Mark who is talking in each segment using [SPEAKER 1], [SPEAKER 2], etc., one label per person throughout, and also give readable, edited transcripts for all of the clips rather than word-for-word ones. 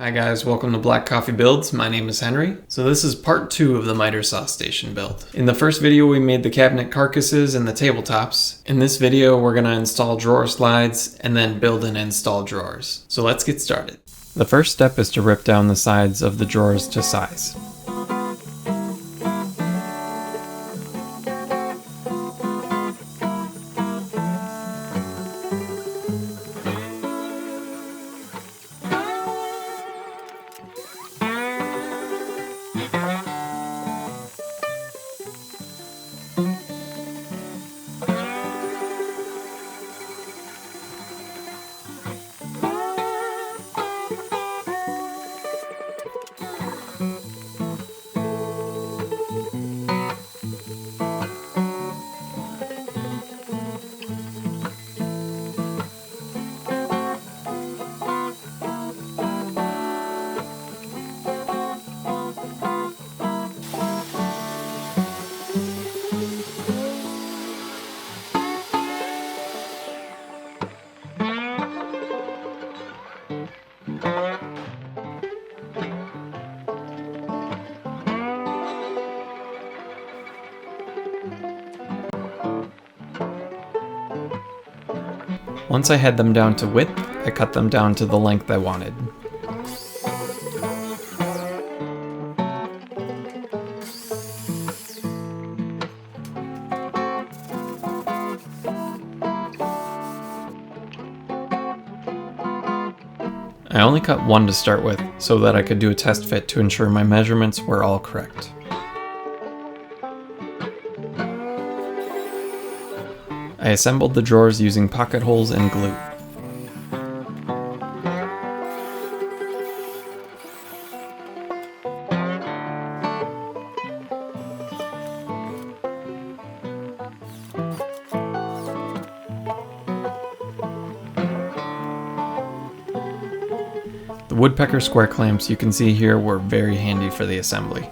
[SPEAKER 1] Hi guys, welcome to Black Coffee Builds. My name is Henry. So this is part 2 of the miter saw station build. In the first video we made the cabinet carcasses and the tabletops. In this video we're going to install drawer slides and then build and install drawers. So let's get started. The first step is to rip down the sides of the drawers to size. Once I had them down to width, I cut them down to the length I wanted. I only cut one to start with, so that I could do a test fit to ensure my measurements were all correct. I assembled the drawers using pocket holes and glue. The woodpecker square clamps you can see here were very handy for the assembly.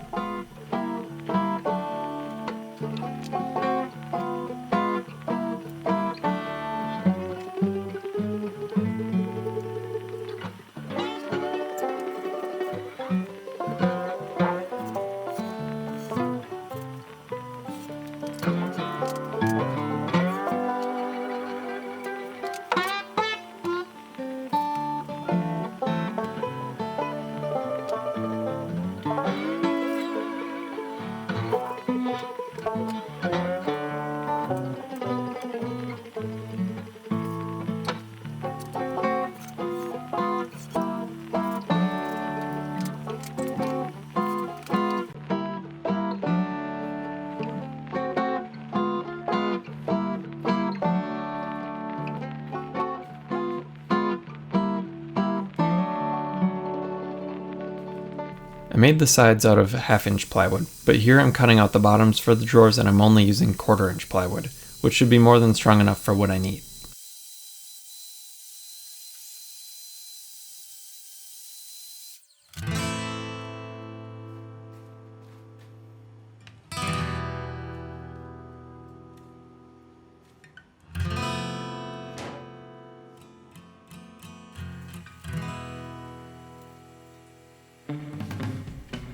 [SPEAKER 1] I made the sides out of 1/2 inch plywood, but here I'm cutting out the bottoms for the drawers and I'm only using 1/4 inch plywood, which should be more than strong enough for what I need.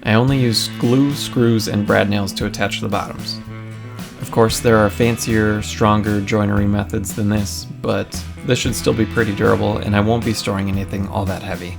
[SPEAKER 1] I only use glue, screws, and brad nails to attach the bottoms. Of course, there are fancier, stronger joinery methods than this, but this should still be pretty durable and I won't be storing anything all that heavy.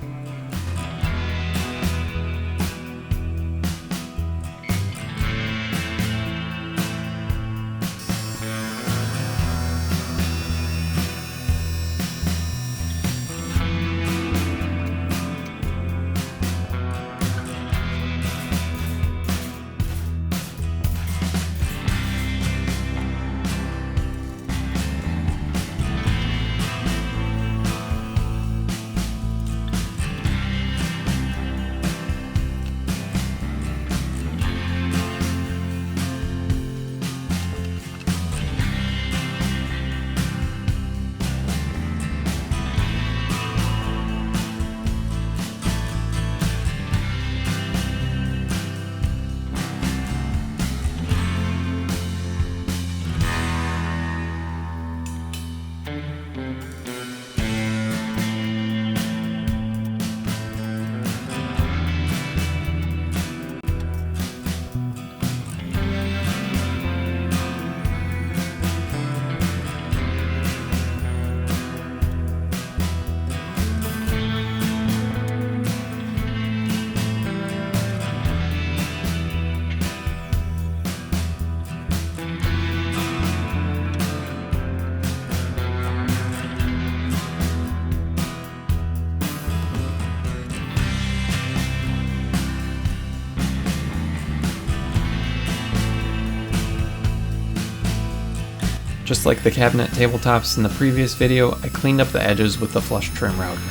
[SPEAKER 1] Just like the cabinet tabletops in the previous video, I cleaned up the edges with the flush trim router.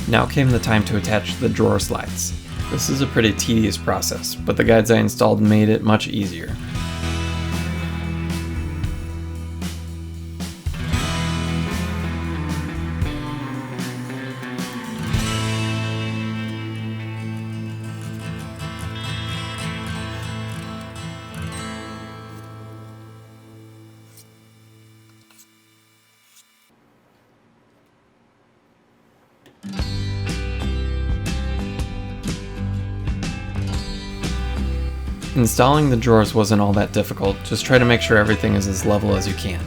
[SPEAKER 1] Now came the time to attach the drawer slides. This is a pretty tedious process, but the guides I installed made it much easier. Installing the drawers wasn't all that difficult, just try to make sure everything is as level as you can.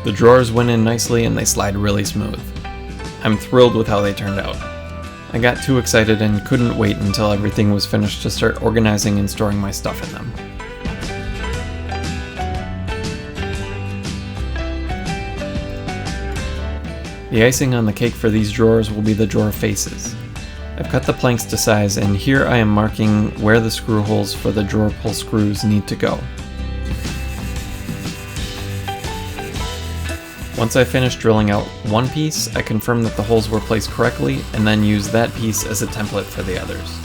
[SPEAKER 1] The drawers went in nicely and they slide really smooth. I'm thrilled with how they turned out. I got too excited and couldn't wait until everything was finished to start organizing and storing my stuff in them. The icing on the cake for these drawers will be the drawer faces. I've cut the planks to size, and here I am marking where the screw holes for the drawer pull screws need to go. Once I finished drilling out one piece, I confirmed that the holes were placed correctly, and then used that piece as a template for the others.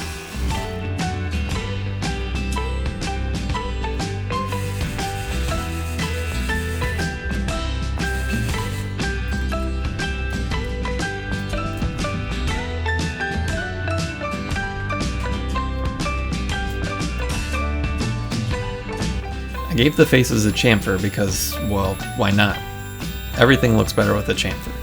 [SPEAKER 1] I gave the faces a chamfer because, well, why not? Everything looks better with a chamfer.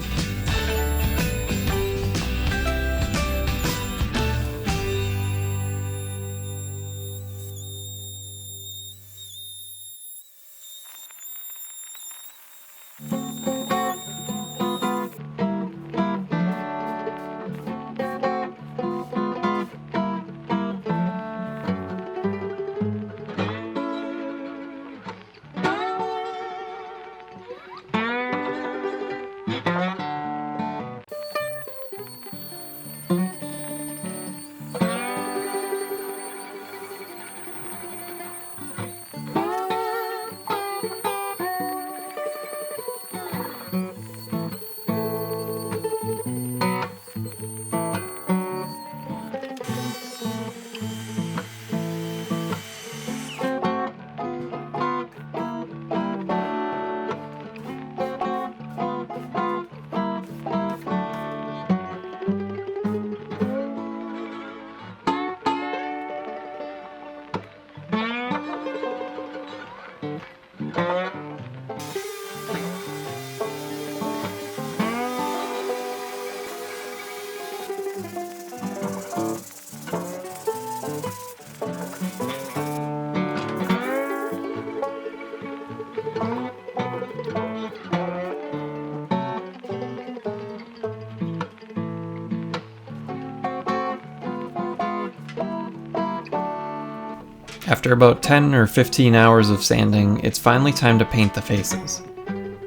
[SPEAKER 1] After about 10 or 15 hours of sanding, it's finally time to paint the faces.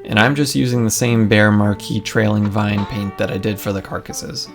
[SPEAKER 1] And I'm just using the same Behr Marquee Trailing Vine paint that I did for the carcasses.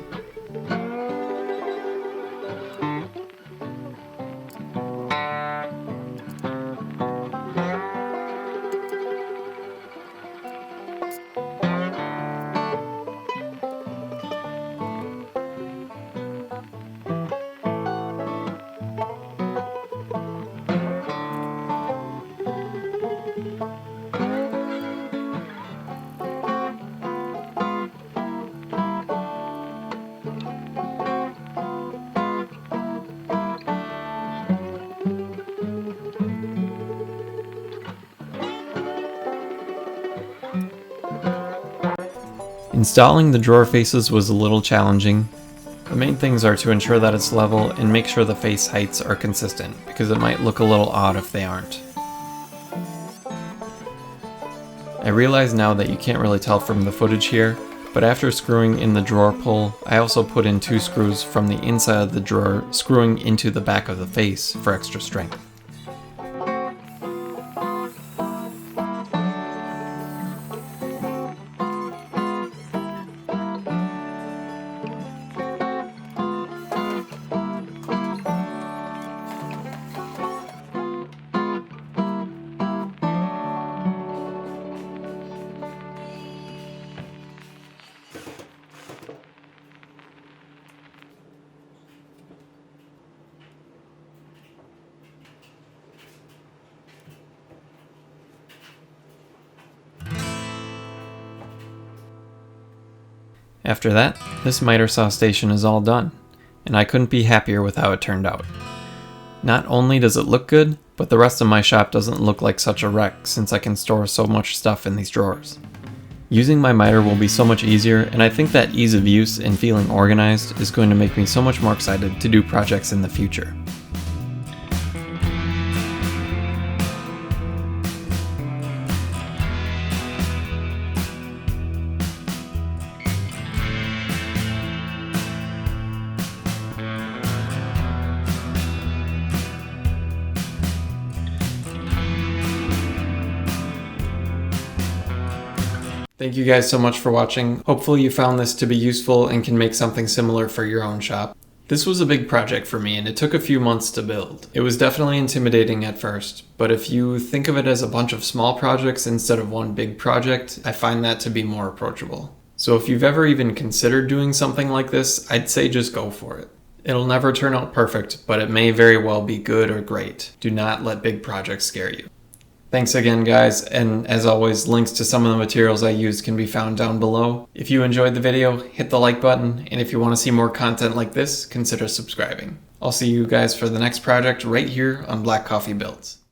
[SPEAKER 1] Installing the drawer faces was a little challenging. The main things are to ensure that it's level and make sure the face heights are consistent, because it might look a little odd if they aren't. I realize now that you can't really tell from the footage here, but after screwing in the drawer pull, I also put in 2 screws from the inside of the drawer, screwing into the back of the face for extra strength. After that, this miter saw station is all done, and I couldn't be happier with how it turned out. Not only does it look good, but the rest of my shop doesn't look like such a wreck since I can store so much stuff in these drawers. Using my miter will be so much easier, and I think that ease of use and feeling organized is going to make me so much more excited to do projects in the future. Thank you guys so much for watching. Hopefully you found this to be useful and can make something similar for your own shop. This was a big project for me and it took a few months to build. It was definitely intimidating at first, but if you think of it as a bunch of small projects instead of one big project, I find that to be more approachable. So if you've ever even considered doing something like this, I'd say just go for it. It'll never turn out perfect, but it may very well be good or great. Do not let big projects scare you. Thanks again, guys, and as always, links to some of the materials I used can be found down below. If you enjoyed the video, hit the like button, and if you want to see more content like this, consider subscribing. I'll see you guys for the next project right here on Black Coffee Builds.